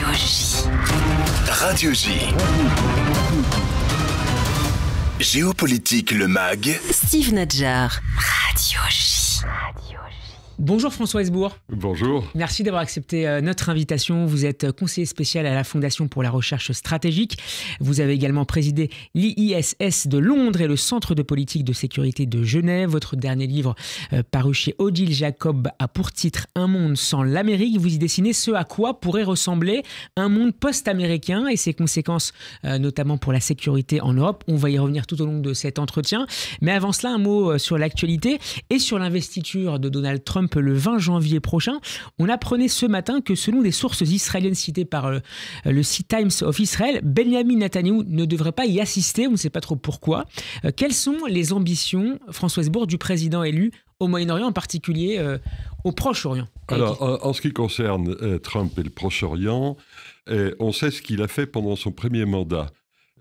Radio J. Radio J. Géopolitique, le MAG. Steve Nadjar. Radio J. Bonjour François Hesbourg. Bonjour. Merci d'avoir accepté notre invitation. Vous êtes conseiller spécial à la Fondation pour la recherche stratégique. Vous avez également présidé l'IISS de Londres et le Centre de politique de sécurité de Genève. Votre dernier livre, paru chez Odile Jacob, a pour titre « Un monde sans l'Amérique ». Vous y dessinez ce à quoi pourrait ressembler un monde post-américain et ses conséquences, notamment pour la sécurité en Europe. On va y revenir tout au long de cet entretien. Mais avant cela, un mot sur l'actualité et sur l'investiture de Donald Trump le 20 janvier prochain. On apprenait ce matin que selon des sources israéliennes citées par le Sea Times of Israel, Benjamin Netanyahou ne devrait pas y assister. On ne sait pas trop pourquoi. Quelles sont les ambitions, François Hesbourg, du président élu au Moyen-Orient, en particulier au Proche-Orient? Alors, en ce qui concerne Trump et le Proche-Orient, on sait ce qu'il a fait pendant son premier mandat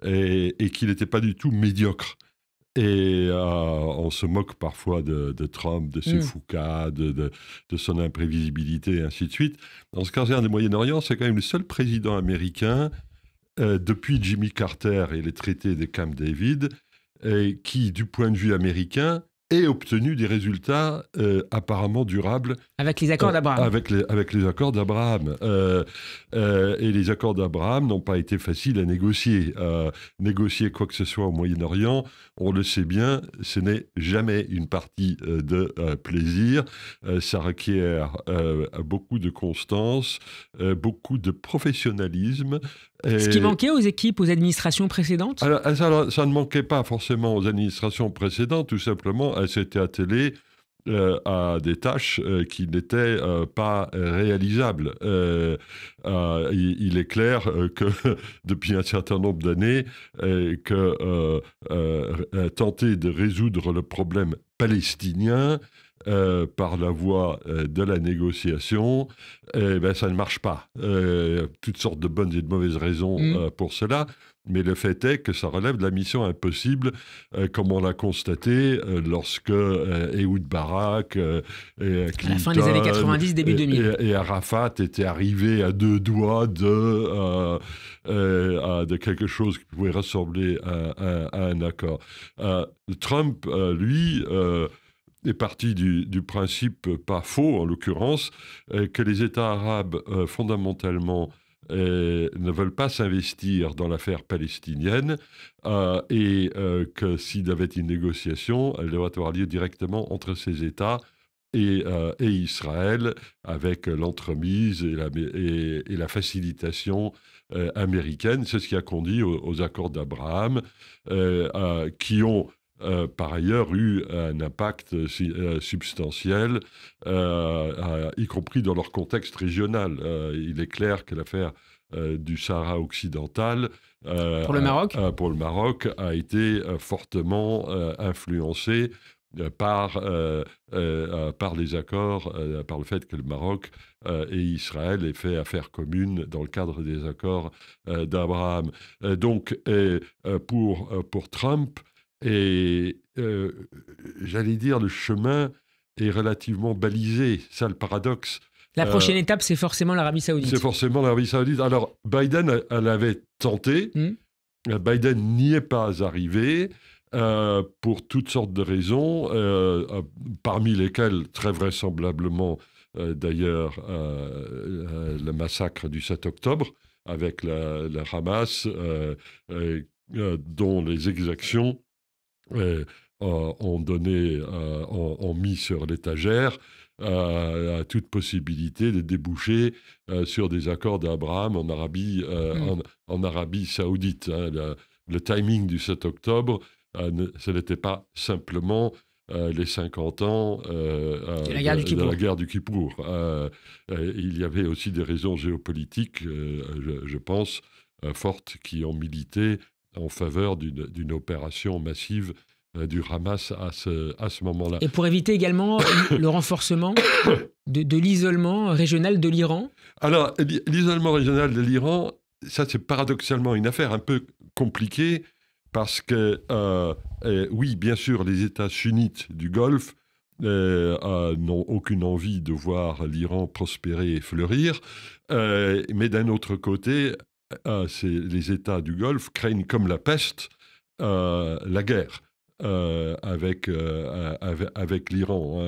et qu'il n'était pas du tout médiocre. Et on se moque parfois de Trump, de ses foucas, de son imprévisibilité, et ainsi de suite. En ce qui concerne le Moyen-Orient, c'est quand même le seul président américain, depuis Jimmy Carter et les traités de Camp David, qui, du point de vue américain, ait obtenu des résultats apparemment durables. Avec les accords d'Abraham. Avec les accords d'Abraham. Et les accords d'Abraham n'ont pas été faciles à négocier. Négocier quoi que ce soit au Moyen-Orient, on le sait bien, ce n'est jamais une partie de plaisir. Ça requiert beaucoup de constance, beaucoup de professionnalisme. Ce qui manquait aux équipes, aux administrations précédentes? Alors, ça ne manquait pas forcément aux administrations précédentes, tout simplement, elles s'étaient attelées à des tâches qui n'étaient pas réalisables. Il est clair que depuis un certain nombre d'années, tenter de résoudre le problème palestinien par la voie de la négociation, ça ne marche pas. Toutes sortes de bonnes et de mauvaises raisons pour cela. Mais le fait est que ça relève de la mission impossible, comme on l'a constaté lorsque Ehud Barak, Clinton, à la fin des années 90, début 2000. Et Arafat étaient arrivés à deux doigts de quelque chose qui pouvait ressembler à un accord. Trump, lui, est parti du principe, pas faux en l'occurrence, que les États arabes, fondamentalement, ne veulent pas s'investir dans l'affaire palestinienne et que s'il y avait une négociation, elle devrait avoir lieu directement entre ces États et Israël, avec l'entremise et la facilitation américaine. C'est ce qui a conduit aux accords d'Abraham, qui ont par ailleurs eu un impact substantiel, y compris dans leur contexte régional. Il est clair que l'affaire du Sahara occidental pour le Maroc a été fortement influencée par les accords, par le fait que le Maroc et Israël aient fait affaire commune dans le cadre des accords d'Abraham. Donc, pour Trump, et j'allais dire, le chemin est relativement balisé. Ça, le paradoxe. La prochaine étape, c'est forcément l'Arabie Saoudite. C'est forcément l'Arabie Saoudite. Alors, Biden, elle avait tenté. Biden n'y est pas arrivé pour toutes sortes de raisons, parmi lesquelles, très vraisemblablement, d'ailleurs, le massacre du 7 octobre avec la Hamas, dont les exactions ont mis sur l'étagère toute possibilité de déboucher sur des accords d'Abraham en Arabie Saoudite. Le timing du 7 octobre, ce n'était pas simplement les 50 ans de la guerre du Kippour. Il y avait aussi des raisons géopolitiques, je pense, fortes, qui ont milité en faveur d'une opération massive du Hamas à ce moment-là. Et pour éviter également le renforcement de l'isolement régional de l'Iran? Alors, l'isolement régional de l'Iran, ça c'est paradoxalement une affaire un peu compliquée, parce que, oui, bien sûr, les États sunnites du Golfe n'ont aucune envie de voir l'Iran prospérer et fleurir. Mais d'un autre côté, les États du Golfe craignent comme la peste la guerre avec l'Iran.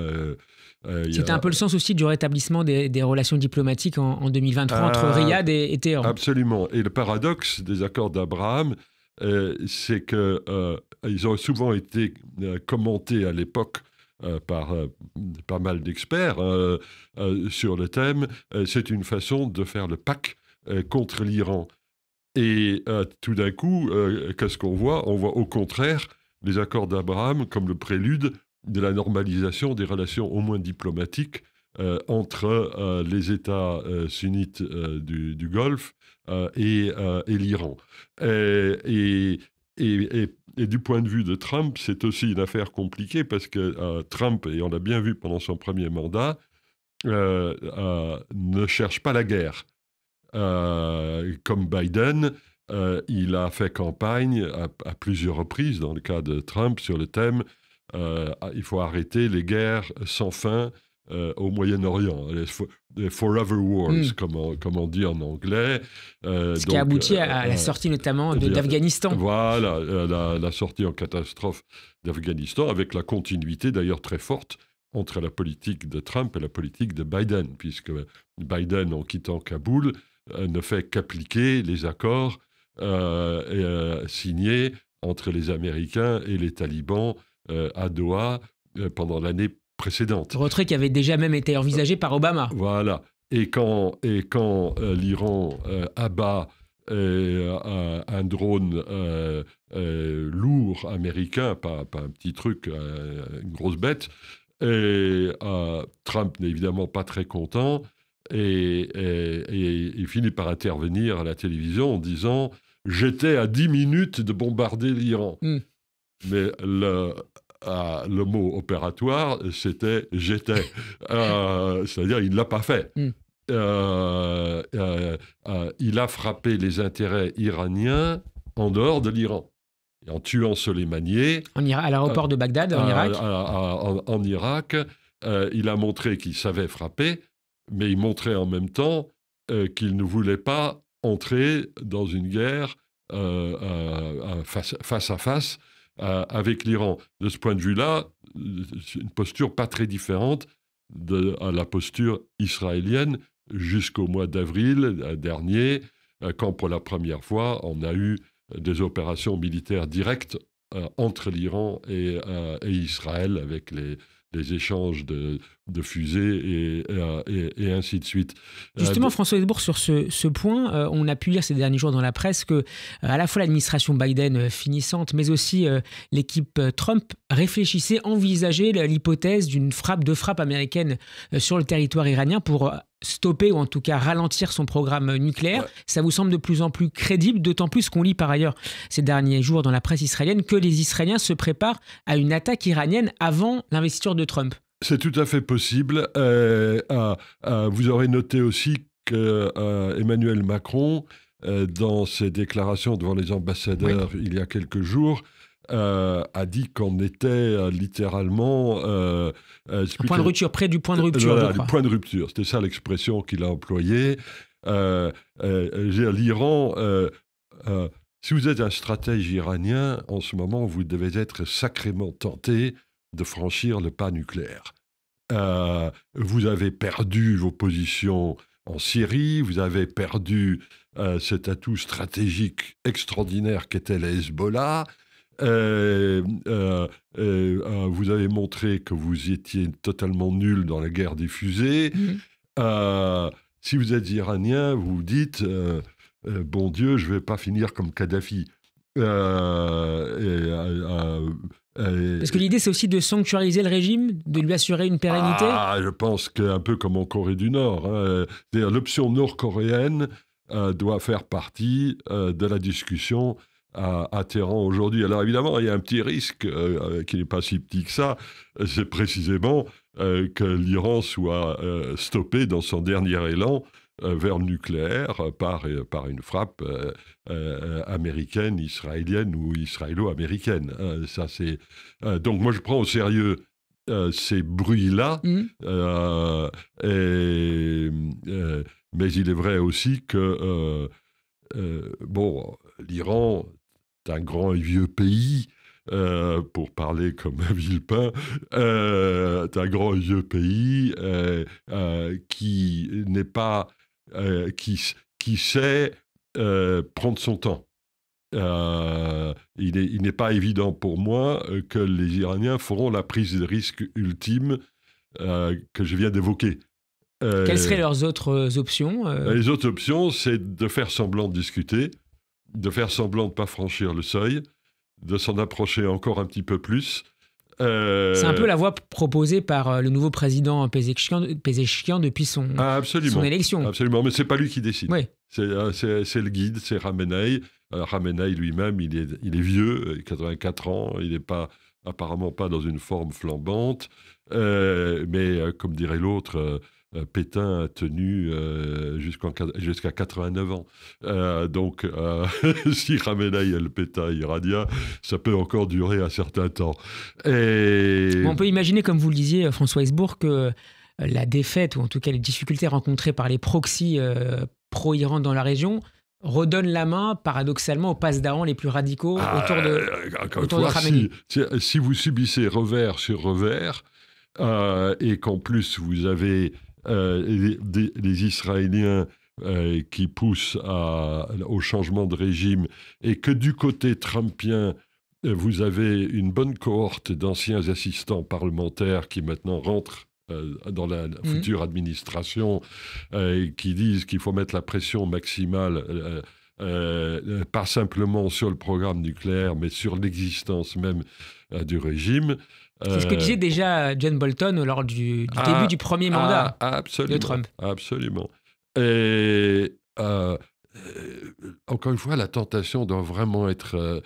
C'était un peu le sens aussi du rétablissement des relations diplomatiques en 2023 entre Riyad et Téhéran. Absolument. Et le paradoxe des accords d'Abraham, c'est qu'ils ont souvent été commentés à l'époque par pas mal d'experts sur le thème. C'est une façon de faire le pack contre l'Iran. Et tout d'un coup, qu'est-ce qu'on voit? On voit au contraire les accords d'Abraham comme le prélude de la normalisation des relations au moins diplomatiques entre les États sunnites du Golfe et l'Iran. Et du point de vue de Trump, c'est aussi une affaire compliquée parce que Trump, et on l'a bien vu pendant son premier mandat, ne cherche pas la guerre. Comme Biden, il a fait campagne à plusieurs reprises, dans le cas de Trump, sur le thème il faut arrêter les guerres sans fin au Moyen-Orient, les forever wars, comme on dit en anglais. Ce qui a abouti à la sortie notamment d'Afghanistan. Voilà, la sortie en catastrophe d'Afghanistan, avec la continuité d'ailleurs très forte entre la politique de Trump et la politique de Biden, puisque Biden, en quittant Kaboul, ne fait qu'appliquer les accords signés entre les Américains et les talibans à Doha pendant l'année précédente. Retrait qui avait déjà même été envisagé par Obama. Voilà. Et quand l'Iran abat un drone lourd américain, pas un petit truc, une grosse bête, Trump n'est évidemment pas très content et il finit par intervenir à la télévision en disant « J'étais à 10 minutes de bombarder l'Iran ». Mais le mot opératoire, c'était « j'étais ». C'est-à-dire, il ne l'a pas fait. Il a frappé les intérêts iraniens en dehors de l'Iran. En tuant Soleimani. À l'aéroport de Bagdad, en Irak. En Irak, il a montré qu'il savait frapper, mais il montrait en même temps qu'il ne voulait pas entrer dans une guerre face à face avec l'Iran. De ce point de vue-là, c'est une posture pas très différente de la posture israélienne jusqu'au mois d'avril dernier, quand pour la première fois, on a eu des opérations militaires directes entre l'Iran et Israël, avec les échanges de fusées et ainsi de suite. Justement, François Hesbourg, sur ce point, on a pu lire ces derniers jours dans la presse que à la fois l'administration Biden finissante, mais aussi l'équipe Trump réfléchissait, envisageait l'hypothèse d'une frappe américaine sur le territoire iranien pour stopper ou en tout cas ralentir son programme nucléaire. Ça vous semble de plus en plus crédible, d'autant plus qu'on lit par ailleurs ces derniers jours dans la presse israélienne que les Israéliens se préparent à une attaque iranienne avant l'investiture de Trump. C'est tout à fait possible. Vous aurez noté aussi que Emmanuel Macron, dans ses déclarations devant les ambassadeurs il y a quelques jours, a dit qu'on était littéralement... point de rupture, près du point de rupture, voilà, du point de rupture. C'était ça l'expression qu'il a employée. L'Iran... si vous êtes un stratège iranien, en ce moment, vous devez être sacrément tenté de franchir le pas nucléaire. Vous avez perdu vos positions en Syrie, vous avez perdu cet atout stratégique extraordinaire qu'était le Hezbollah, vous avez montré que vous étiez totalement nul dans la guerre des fusées. Si vous êtes iranien, vous vous dites bon Dieu, je ne vais pas finir comme Kadhafi. Parce que l'idée, c'est aussi de sanctuariser le régime, de lui assurer une pérennité. Je pense qu'un peu comme en Corée du Nord. L'option nord-coréenne doit faire partie de la discussion à Téhéran aujourd'hui. Alors évidemment, il y a un petit risque qui n'est pas si petit que ça, c'est précisément que l'Iran soit stoppé dans son dernier élan vers le nucléaire par une frappe américaine, israélienne ou israélo-américaine. Donc moi, je prends au sérieux ces bruits-là. Mais il est vrai aussi que l'Iran est un grand et vieux pays, pour parler comme un Villepin, est un grand et vieux pays qui n'est pas... qui sait prendre son temps. Il n'est pas évident pour moi que les Iraniens feront la prise de risque ultime que je viens d'évoquer. Quelles seraient leurs autres options Les autres options, c'est de faire semblant de discuter, de faire semblant de ne pas franchir le seuil, de s'en approcher encore un petit peu plus. C'est un peu la voie proposée par le nouveau président Pezeshkian depuis son élection. Absolument, mais ce n'est pas lui qui décide. Oui. C'est le guide, c'est Khamenei. Khamenei lui-même, il est vieux, 84 ans, il n'est apparemment pas dans une forme flambante, mais comme dirait l'autre, Pétain a tenu jusqu'à 89 ans. Donc, si Khamenei est le Pétain iranien, ça peut encore durer un certain temps. On peut imaginer, comme vous le disiez, François Hesbourg, que la défaite, ou en tout cas les difficultés rencontrées par les proxys pro-Iran dans la région, redonne la main, paradoxalement, aux passedarans les plus radicaux autour de Khamenei. Si vous subissez revers sur revers, et qu'en plus vous avez les Israéliens qui poussent au changement de régime, et que du côté trumpien, vous avez une bonne cohorte d'anciens assistants parlementaires qui maintenant rentrent dans la future administration, qui disent qu'il faut mettre la pression maximale, pas simplement sur le programme nucléaire, mais sur l'existence même du régime. C'est ce que disait déjà John Bolton lors du début du premier mandat de Trump. Absolument. Et encore une fois, la tentation doit vraiment être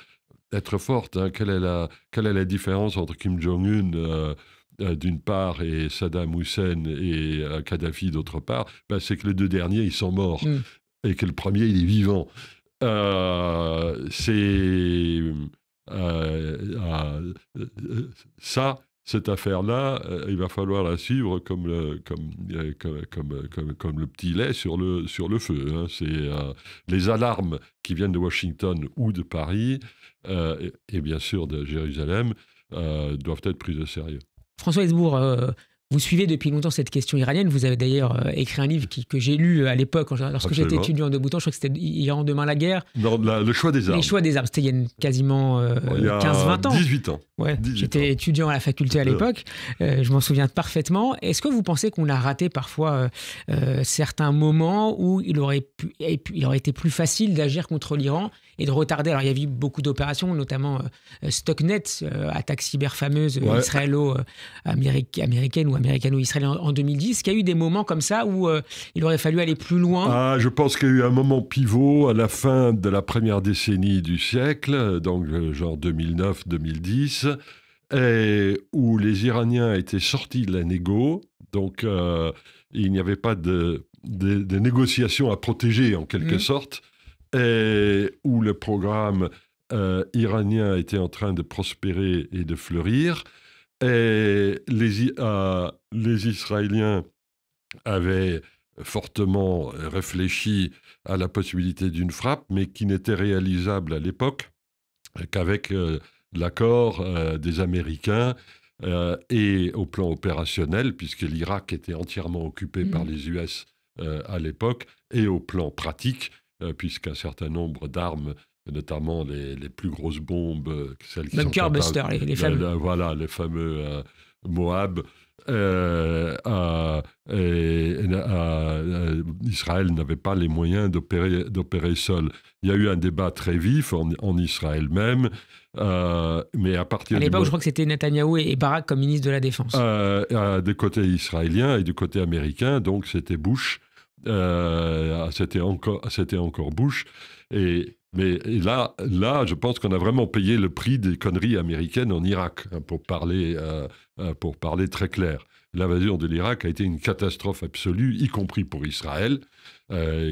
forte. Hein. Quelle est la différence entre Kim Jong-un d'une part et Saddam Hussein et Kadhafi d'autre part? C'est que les deux derniers, ils sont morts. Et que le premier, il est vivant. Cette affaire-là, il va falloir la suivre comme le petit lait sur le feu. Hein. C'est les alarmes qui viennent de Washington ou de Paris, et bien sûr de Jérusalem, doivent être prises au sérieux. François Hesbourg, vous suivez depuis longtemps cette question iranienne. Vous avez d'ailleurs écrit un livre que j'ai lu à l'époque, lorsque j'étais étudiant de Bouton. Je crois que c'était Iran demain la guerre. Non, le choix des armes. Les choix des armes, c'était il y a quasiment 15-20 ans. 18 ans. Ouais, j'étais étudiant à la faculté à l'époque. Je m'en souviens parfaitement. Est-ce que vous pensez qu'on a raté parfois certains moments où il aurait été plus facile d'agir contre l'Iran et de retarder? Alors, il y a eu beaucoup d'opérations, notamment Stuxnet, attaque cyber fameuse américaine ou américano-israélienne en 2010. Qu'il y a eu des moments comme ça où il aurait fallu aller plus loin? Je pense qu'il y a eu un moment pivot à la fin de la première décennie du siècle, donc genre 2009-2010, où les Iraniens étaient sortis de la négo, donc il n'y avait pas de négociations à protéger en quelque sorte, et où le programme iranien était en train de prospérer et de fleurir. Et les Israéliens avaient fortement réfléchi à la possibilité d'une frappe, mais qui n'était réalisable à l'époque qu'avec l'accord des Américains, et au plan opérationnel, puisque l'Irak était entièrement occupé par les US à l'époque, et au plan pratique, puisqu'un certain nombre d'armes, notamment les plus grosses bombes, celles qui Bunker Buster, les fameux. Voilà, les fameux Moab. Israël n'avait pas les moyens d'opérer seul. Il y a eu un débat très vif en Israël même, mais à partir à l'époque, je crois que c'était Netanyahou et Barak comme ministre de la Défense. Du côté israélien et du côté américain, donc c'était Bush. C'était encore Bush. Mais là, je pense qu'on a vraiment payé le prix des conneries américaines en Irak, hein, pour parler très clair. L'invasion de l'Irak a été une catastrophe absolue, y compris pour Israël,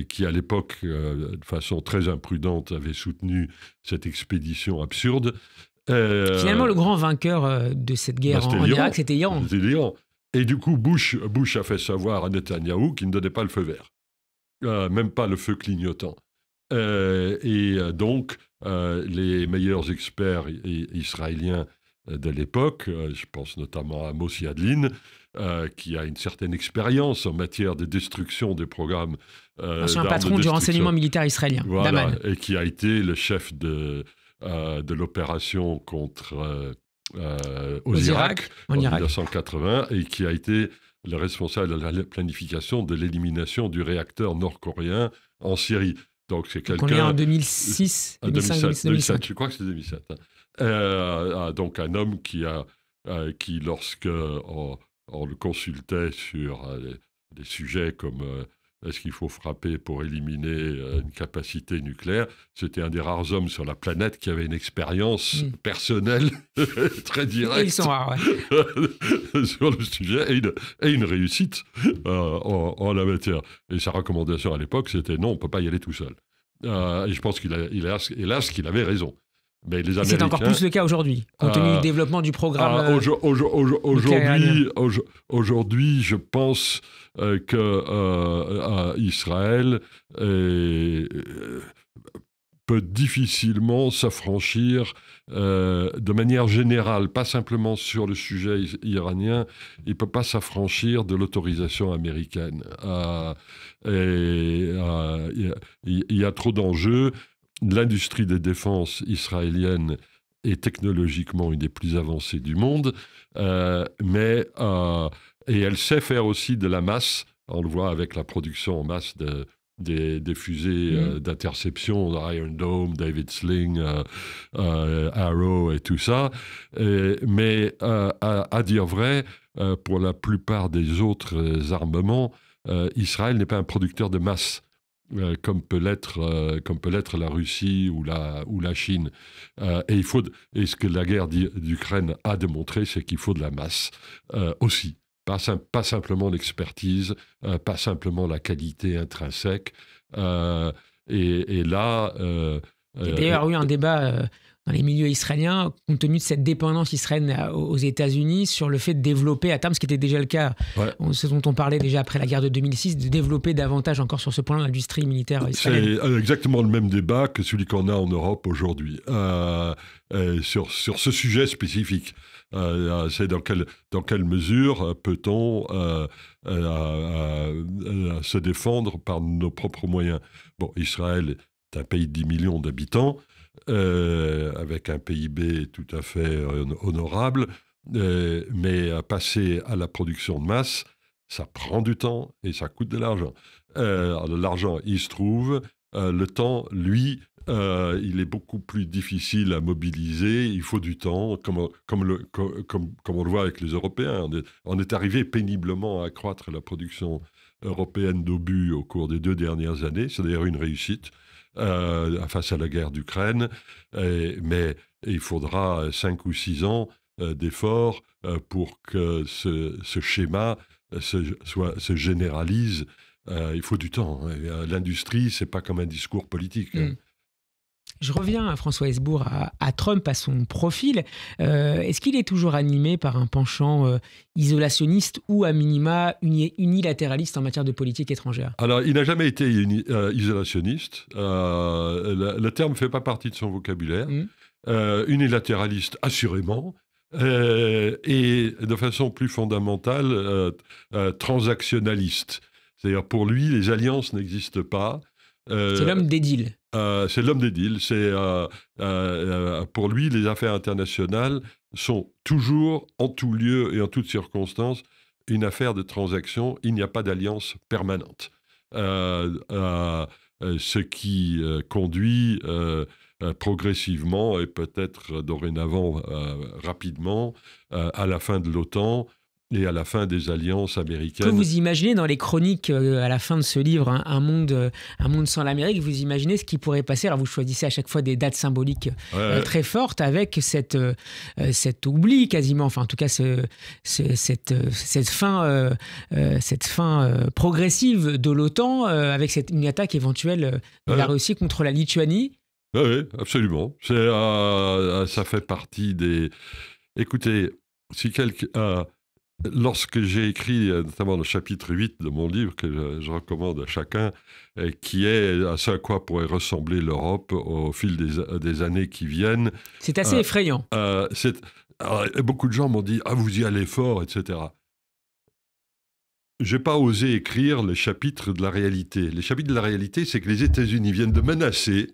qui à l'époque, de façon très imprudente, avait soutenu cette expédition absurde. Finalement, le grand vainqueur de cette guerre en Irak, c'était l'Iran. C'était l'Iran. Et du coup, Bush a fait savoir à Netanyahou qu'il ne donnait pas le feu vert. Même pas le feu clignotant. Donc, les meilleurs experts israéliens de l'époque, je pense notamment à Amos Yadlin, qui a une certaine expérience en matière de destruction des programmes. C'est un patron du renseignement militaire israélien, voilà, Daman. et qui a été le chef de l'opération aux Irak en 1980 et qui a été le responsable de la planification de l'élimination du réacteur nord-coréen en Syrie. Donc c'est quelqu'un... On est en 2006, 2005. Je crois que c'est 2007. Donc un homme qui lorsque on le consultait sur des sujets comme est-ce qu'il faut frapper pour éliminer une capacité nucléaire, c'était un des rares hommes sur la planète qui avait une expérience personnelle très directe. Et ils sont rares, sur le sujet et une réussite en la matière. Et sa recommandation à l'époque, c'était non, on ne peut pas y aller tout seul. Et je pense hélas qu'il avait raison. Mais les Américains, c'est encore plus le cas aujourd'hui, compte tenu du développement du programme. Aujourd'hui, je pense que Israël peut difficilement s'affranchir de manière générale, pas simplement sur le sujet iranien, il ne peut pas s'affranchir de l'autorisation américaine. Il y a trop d'enjeux. L'industrie de défense israélienne est technologiquement une des plus avancées du monde, et elle sait faire aussi de la masse. On le voit avec la production en masse des fusées d'interception, Iron Dome, David Sling, Arrow et tout ça. Mais à dire vrai, pour la plupart des autres armements, Israël n'est pas un producteur de masse. Comme peut l'être la Russie ou la Chine. Et ce que la guerre d'Ukraine a démontré, c'est qu'il faut de la masse aussi. Pas simplement l'expertise, pas simplement la qualité intrinsèque. Et là... Il y a d'ailleurs eu un débat dans les milieux israéliens, compte tenu de cette dépendance israélienne aux États-Unis, sur le fait de développer, à terme, ce qui était déjà le cas, ce dont on parlait déjà après la guerre de 2006, de développer davantage encore sur ce point l'industrie militaire israélienne. C'est exactement le même débat que celui qu'on a en Europe aujourd'hui, sur ce sujet spécifique. C'est dans quelle mesure peut-on se défendre par nos propres moyens. Bon, Israël est un pays de 10 millions d'habitants, avec un PIB tout à fait honorable, mais passer à la production de masse, ça prend du temps et ça coûte de l'argent. L'argent, il se trouve. Le temps, lui, il est beaucoup plus difficile à mobiliser. Il faut du temps, comme on le voit avec les Européens. On est arrivé péniblement à accroître la production européenne d'obus au cours des 2 dernières années. C'est d'ailleurs une réussite. Face à la guerre d'Ukraine, mais il faudra 5 ou 6 ans d'efforts pour que ce schéma se généralise. Il faut du temps. L'industrie, c'est pas comme un discours politique. Je reviens, François Hesbourg, à Trump, à son profil. Est-ce qu'il est toujours animé par un penchant isolationniste ou, à minima, unilatéraliste en matière de politique étrangère ? Alors, il n'a jamais été isolationniste. Le terme ne fait pas partie de son vocabulaire. Unilatéraliste, assurément. Et de façon plus fondamentale, transactionnaliste. C'est-à-dire, pour lui, les alliances n'existent pas. C'est l'homme des deals. C'est l'homme des deals. Pour lui, les affaires internationales sont toujours, en tout lieu et en toutes circonstances, une affaire de transaction. Il n'y a pas d'alliance permanente. Ce qui conduit progressivement et peut-être dorénavant rapidement à la fin de l'OTAN et à la fin des alliances américaines. Que vous imaginez dans les chroniques à la fin de ce livre, un monde sans l'Amérique, vous imaginez ce qui pourrait passer. Alors vous choisissez à chaque fois des dates symboliques très fortes, avec cet oubli quasiment, enfin en tout cas cette fin progressive de l'OTAN, avec une attaque éventuelle de la Russie contre la Lituanie. Oui, absolument. Ça fait partie des... Écoutez, si lorsque j'ai écrit notamment le chapitre 8 de mon livre, que je recommande à chacun, qui est à ce à quoi pourrait ressembler l'Europe au fil des années qui viennent. C'est assez effrayant. Beaucoup de gens m'ont dit « Ah, vous y allez fort, etc. » Je n'ai pas osé écrire les chapitres de la réalité. Les chapitres de la réalité, c'est que les États-Unis viennent de menacer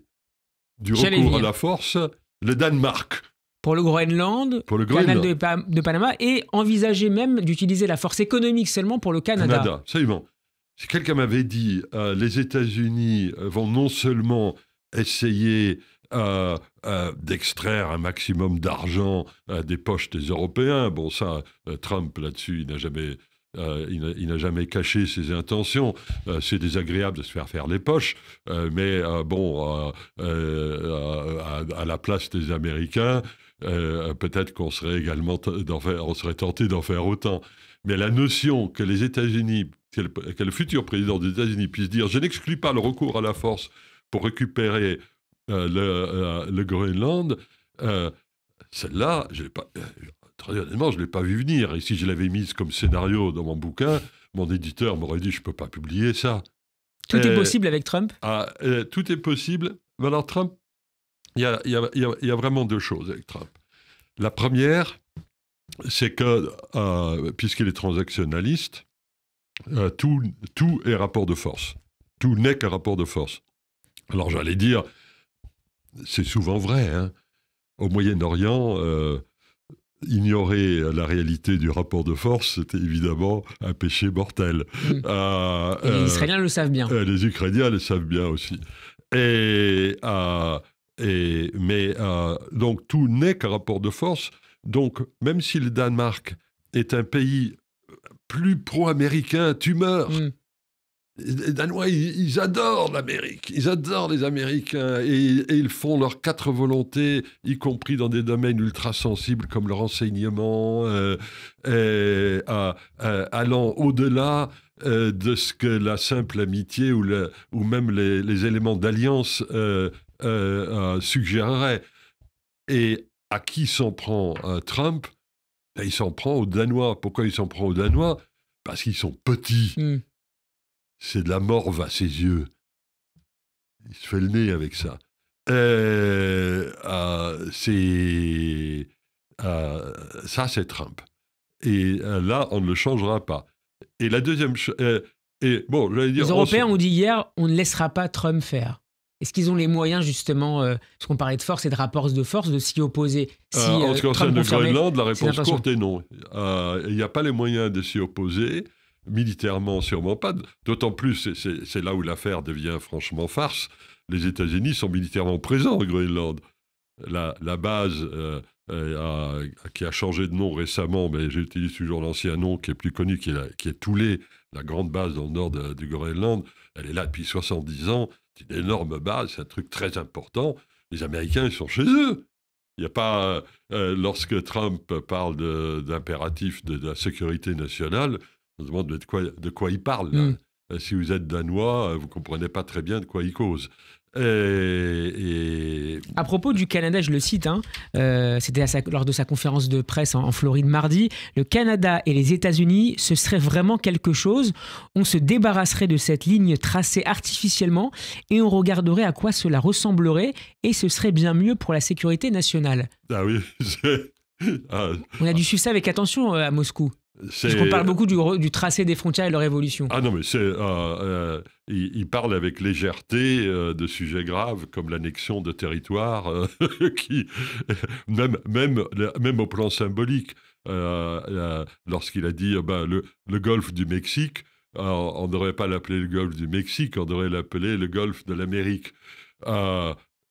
du recours à la force le Danemark. Pour le Groenland, canal de Panama, et envisager même d'utiliser la force économique seulement pour le Canada. Absolument. Si quelqu'un m'avait dit les États-Unis vont non seulement essayer d'extraire un maximum d'argent des poches des Européens, bon ça, Trump là-dessus, il n'a jamais caché ses intentions. C'est désagréable de se faire les poches, mais à la place des Américains, peut-être qu'on serait également on serait tenté d'en faire autant. Mais la notion que les États-Unis, que le futur président des États-Unis puisse dire « Je n'exclus pas le recours à la force pour récupérer le Groenland », celle-là, très honnêtement, je ne l'ai pas vu venir. Et si je l'avais mise comme scénario dans mon bouquin, mon éditeur m'aurait dit « Je ne peux pas publier ça ». Tout est possible avec Trump ? Tout est possible. Mais alors Trump, il y a vraiment deux choses avec Trump. La première, c'est que, puisqu'il est transactionnaliste, tout est rapport de force. Tout n'est qu'un rapport de force. Alors j'allais dire, c'est souvent vrai, hein. Au Moyen-Orient, ignorer la réalité du rapport de force, c'était évidemment un péché mortel. Et les Israéliens le savent bien. Les Ukrainiens le savent bien aussi. Donc tout n'est qu'un rapport de force. Donc même si le Danemark est un pays plus pro-américain, tu meurs. Les Danois, ils adorent l'Amérique, ils adorent les Américains et ils font leurs quatre volontés, y compris dans des domaines ultra sensibles comme le renseignement, allant au-delà de ce que la simple amitié ou même les éléments d'alliance suggéreraient. Et à qui s'en prend Trump ? Il s'en prend aux Danois. Pourquoi il s'en prend aux Danois ? Parce qu'ils sont petits. C'est de la morve à ses yeux. Il se fait le nez avec ça. Ça, c'est Trump. Et là, on ne le changera pas. Et la deuxième chose... j'allais dire... Les Européens ont dit hier, on ne laissera pas Trump faire. Est-ce qu'ils ont les moyens, justement, parce qu'on parlait de force et de rapports de force, de s'y opposer en ce qui concerne le Groenland, la réponse courte est non. Il n'y a pas les moyens de s'y opposer. Militairement, sûrement pas. D'autant plus, c'est là où l'affaire devient franchement farce. Les États-Unis sont militairement présents au Groenland. La base qui a changé de nom récemment, mais j'utilise toujours l'ancien nom qui est plus connu, qui est Thule, la grande base dans le nord du Groenland. Elle est là depuis 70 ans. C'est une énorme base, c'est un truc très important. Les Américains, ils sont chez eux. Il n'y a pas... lorsque Trump parle d'impératif de la sécurité nationale, on se demande de quoi il parle. Si vous êtes Danois, vous ne comprenez pas très bien de quoi il cause. À propos du Canada, je le cite, c'était lors de sa conférence de presse en Floride mardi, le Canada et les États-Unis, ce serait vraiment quelque chose. On se débarrasserait de cette ligne tracée artificiellement et on regarderait à quoi cela ressemblerait et ce serait bien mieux pour la sécurité nationale. Ah oui, on a dû suivre ça avec attention à Moscou. Parce qu'on parle beaucoup du tracé des frontières et de leur évolution. Ah non, mais il parle avec légèreté de sujets graves comme l'annexion de territoires, qui, même au plan symbolique, lorsqu'il a dit le golfe du Mexique, on ne devrait pas l'appeler le golfe du Mexique, on devrait l'appeler le golfe de l'Amérique.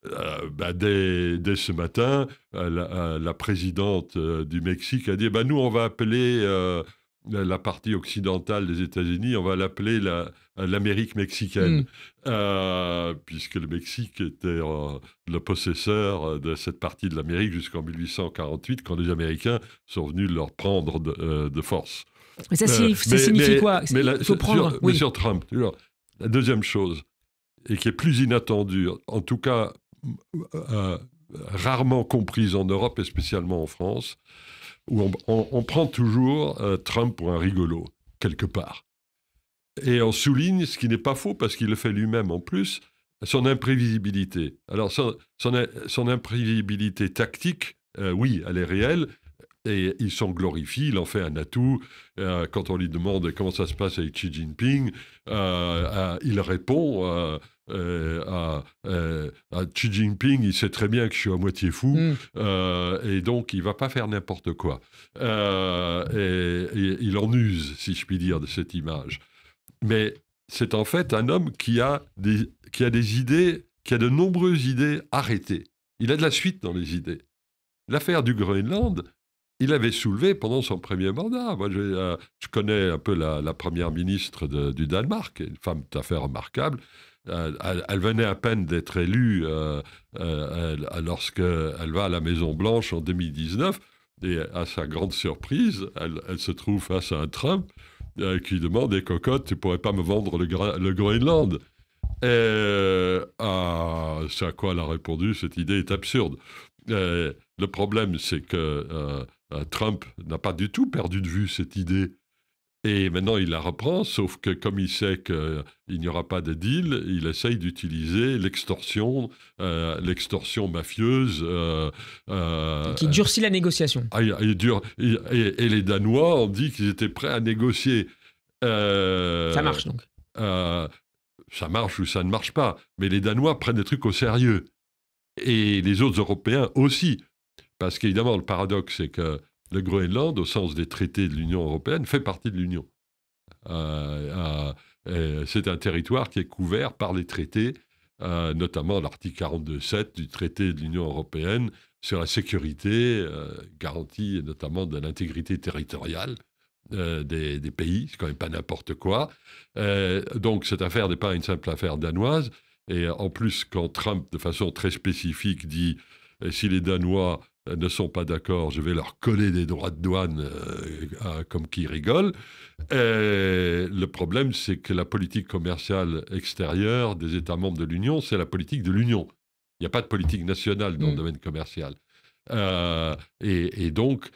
Dès ce matin, la présidente du Mexique a dit nous, on va appeler la partie occidentale des États-Unis, on va l'appeler l'Amérique mexicaine, puisque le Mexique était le possesseur de cette partie de l'Amérique jusqu'en 1848, quand les Américains sont venus leur prendre de force. Mais ça signifie quoi ? Il faut prendre... Mais sur Trump, la deuxième chose, et qui est plus inattendue, en tout cas rarement comprise en Europe et spécialement en France, où on prend toujours Trump pour un rigolo, quelque part. Et on souligne, ce qui n'est pas faux, parce qu'il le fait lui-même en plus, son imprévisibilité. Alors, son imprévisibilité tactique, oui, elle est réelle, et il s'en glorifie, il en fait un atout. Quand on lui demande comment ça se passe avec Xi Jinping, il répond à Xi Jinping, il sait très bien que je suis à moitié fou, et donc il ne va pas faire n'importe quoi. Et il en use, si je puis dire, de cette image. Mais c'est en fait un homme qui a des idées, qui a de nombreuses idées arrêtées. Il a de la suite dans les idées. L'affaire du Groenland, il avait soulevé pendant son premier mandat. Moi, je connais un peu la première ministre du Danemark, une femme tout à fait remarquable. Elle venait à peine d'être élue lorsqu'elle va à la Maison-Blanche en 2019. Et à sa grande surprise, elle se trouve face à un Trump qui demande: "Eh, cocotte, tu pourrais pas me vendre le Groenland?" C'est à quoi elle a répondu: "Cette idée est absurde." Le problème, c'est que Trump n'a pas du tout perdu de vue cette idée. Et maintenant, il la reprend, sauf que comme il sait qu'il n'y aura pas de deal, il essaye d'utiliser l'extorsion mafieuse. Qui durcit la négociation. Et les Danois ont dit qu'ils étaient prêts à négocier. Ça marche donc. Ça marche ou ça ne marche pas. Mais les Danois prennent des trucs au sérieux. Et les autres Européens aussi. Parce qu'évidemment, le paradoxe, c'est que le Groenland, au sens des traités de l'Union européenne, fait partie de l'Union. C'est un territoire qui est couvert par les traités, notamment l'article 42.7 du traité de l'Union européenne sur la sécurité, garantie notamment de l'intégrité territoriale des pays. C'est quand même pas n'importe quoi. Donc cette affaire n'est pas une simple affaire danoise. Et en plus, quand Trump, de façon très spécifique, dit « si les Danois ne sont pas d'accord, je vais leur coller des droits de douane comme qui rigolent », le problème, c'est que la politique commerciale extérieure des États membres de l'Union, c'est la politique de l'Union. Il n'y a pas de politique nationale dans le domaine commercial. Et donc,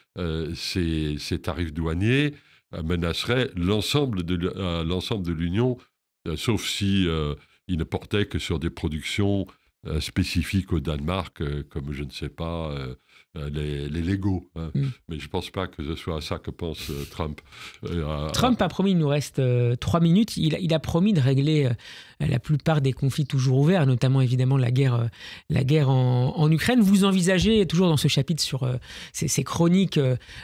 ces tarifs douaniers menaceraient l'ensemble de l'Union, sauf si ils ne portaient que sur des productions spécifiques au Danemark, comme, je ne sais pas, les Lego. Hein. Mais je ne pense pas que ce soit à ça que pense Trump. Trump a promis, il nous reste 3 minutes, il a promis de régler la plupart des conflits toujours ouverts, notamment évidemment la guerre en Ukraine. Vous envisagez, toujours dans ce chapitre sur ces chroniques,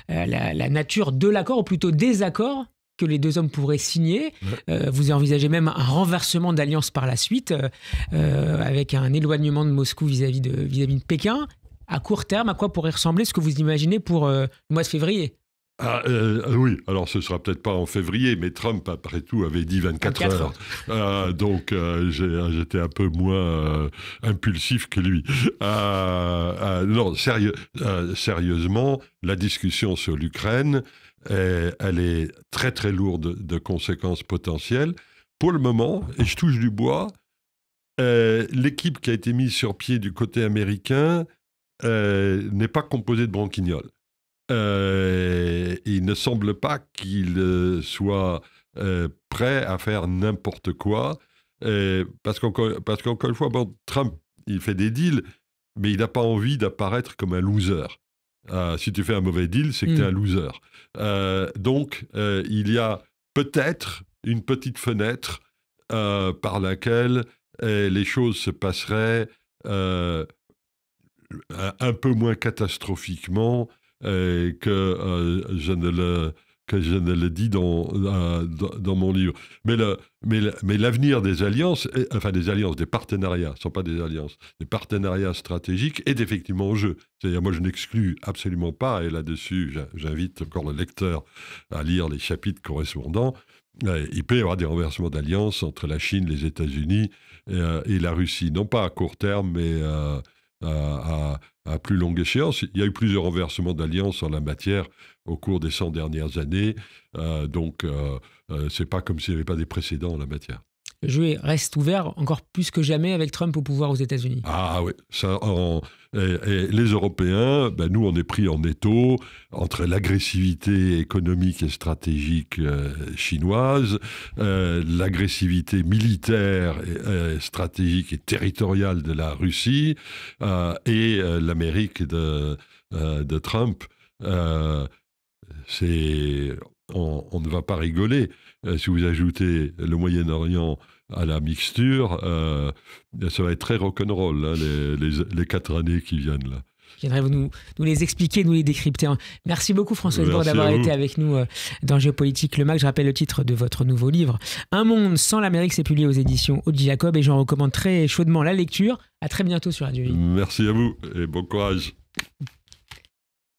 la nature de l'accord, ou plutôt des accords que les deux hommes pourraient signer. Vous envisagez même un renversement d'alliance par la suite, avec un éloignement de Moscou vis-à-vis de Pékin. À court terme, à quoi pourrait ressembler ce que vous imaginez pour le mois de février ? Oui, alors ce ne sera peut-être pas en février, mais Trump, après tout, avait dit 24 heures. Donc j'étais un peu moins impulsif que lui. Non, sérieusement, la discussion sur l'Ukraine, elle est très très lourde de conséquences potentielles. Pour le moment, et je touche du bois, l'équipe qui a été mise sur pied du côté américain n'est pas composée de branquignoles. Il ne semble pas qu'il soit prêt à faire n'importe quoi, parce qu'encore une fois, Trump, il fait des deals, mais il n'a pas envie d'apparaître comme un loser. Si tu fais un mauvais deal, c'est que tu es un loser. Donc, il y a peut-être une petite fenêtre par laquelle les choses se passeraient un peu moins catastrophiquement que je ne le dis dans mon livre. Mais l'avenir des alliances, des partenariats, ce ne sont pas des alliances, des partenariats stratégiques est effectivement en jeu. C'est-à-dire, moi, je n'exclus absolument pas, et là-dessus, j'invite encore le lecteur à lire les chapitres correspondants. Il peut y avoir des renversements d'alliances entre la Chine, les États-Unis et la Russie, non pas à court terme, mais à plus longue échéance. Il y a eu plusieurs renversements d'alliances en la matière au cours des 100 dernières années, donc c'est pas comme s'il n'y avait pas des précédents en la matière. le jeu reste ouvert encore plus que jamais avec Trump au pouvoir aux États-Unis. Ah oui, et les Européens, nous on est pris en étau entre l'agressivité économique et stratégique chinoise, l'agressivité militaire, stratégique et territoriale de la Russie et l'Amérique de Trump. On ne va pas rigoler. Si vous ajoutez le Moyen-Orient à la mixture, ça va être très rock'n'roll, hein, les 4 années qui viennent là. Viendrez-vous nous les expliquer, nous les décrypter. Merci beaucoup François Hesbourg d'avoir été avec nous dans Géopolitique Le MAG. Je rappelle le titre de votre nouveau livre, Un monde sans l'Amérique, c'est publié aux éditions Odile Jacob et j'en recommande très chaudement la lecture. À très bientôt sur Radio J. Merci à vous et bon courage.